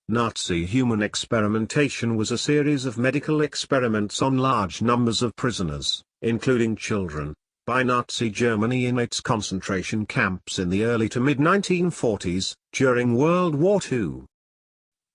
Nazi human experimentation was a series of medical experiments on large numbers of prisoners, including children, by Nazi Germany in its concentration camps in the early to mid-1940s, during World War II.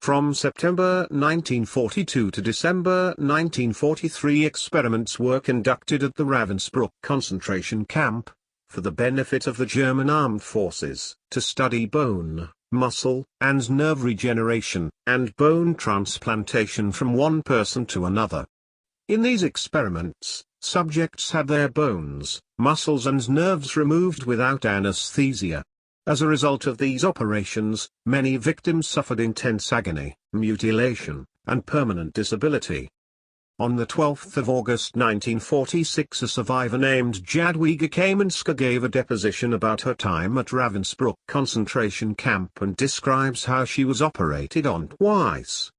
From September 1942 to December 1943, experiments were conducted at the Ravensbrück concentration camp, for the benefit of the German armed forces, to study bone, muscle, and nerve regeneration, and bone transplantation from one person to another. In these experiments, subjects had their bones, muscles and nerves removed without anesthesia. As a result of these operations, many victims suffered intense agony, mutilation, and permanent disability. On the 12th of August 1946, a survivor named Jadwiga Kamenska gave a deposition about her time at Ravensbrück concentration camp and describes how she was operated on twice.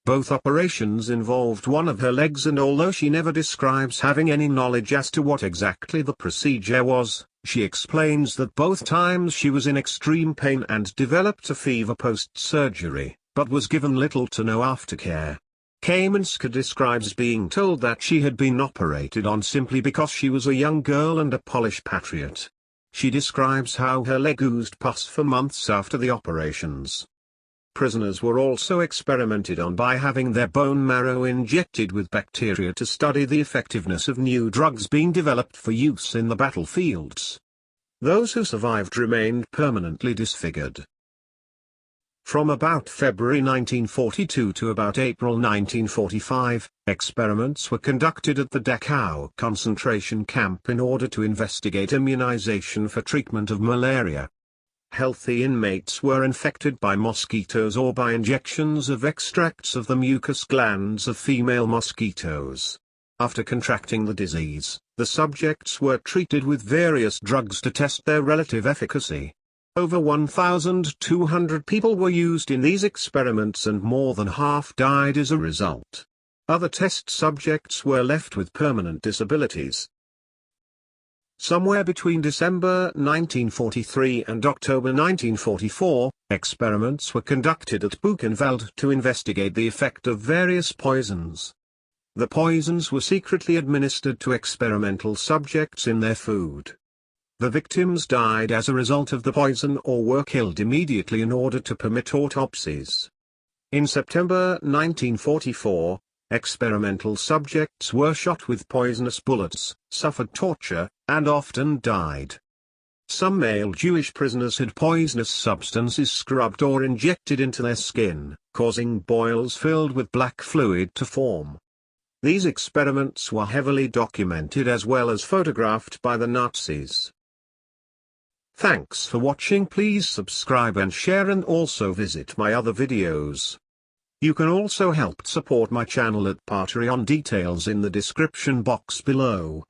Both operations involved one of her legs, and although she never describes having any knowledge as to what exactly the procedure was, she explains that both times she was in extreme pain and developed a fever post-surgery, but was given little to no aftercare. Kamenska describes being told that she had been operated on simply because she was a young girl and a Polish patriot. She describes how her leg oozed pus for months after the operations. Prisoners were also experimented on by having their bone marrow injected with bacteria to study the effectiveness of new drugs being developed for use in the battlefields. Those who survived remained permanently disfigured. From about February 1942 to about April 1945, experiments were conducted at the Dachau concentration camp in order to investigate immunization for treatment of malaria. Healthy inmates were infected by mosquitoes or by injections of extracts of the mucus glands of female mosquitoes. After contracting the disease, the subjects were treated with various drugs to test their relative efficacy. Over 1,200 people were used in these experiments and more than half died as a result. Other test subjects were left with permanent disabilities. Somewhere between December 1943 and October 1944, experiments were conducted at Buchenwald to investigate the effect of various poisons. The poisons were secretly administered to experimental subjects in their food. The victims died as a result of the poison or were killed immediately in order to permit autopsies. In September 1944, experimental subjects were shot with poisonous bullets, suffered torture, and often died. Some male Jewish prisoners had poisonous substances scrubbed or injected into their skin, causing boils filled with black fluid to form. These experiments were heavily documented as well as photographed by the Nazis. Thanks for watching. Please subscribe and share, and also visit my other videos. You can also help support my channel at Patreon, details in the description box below.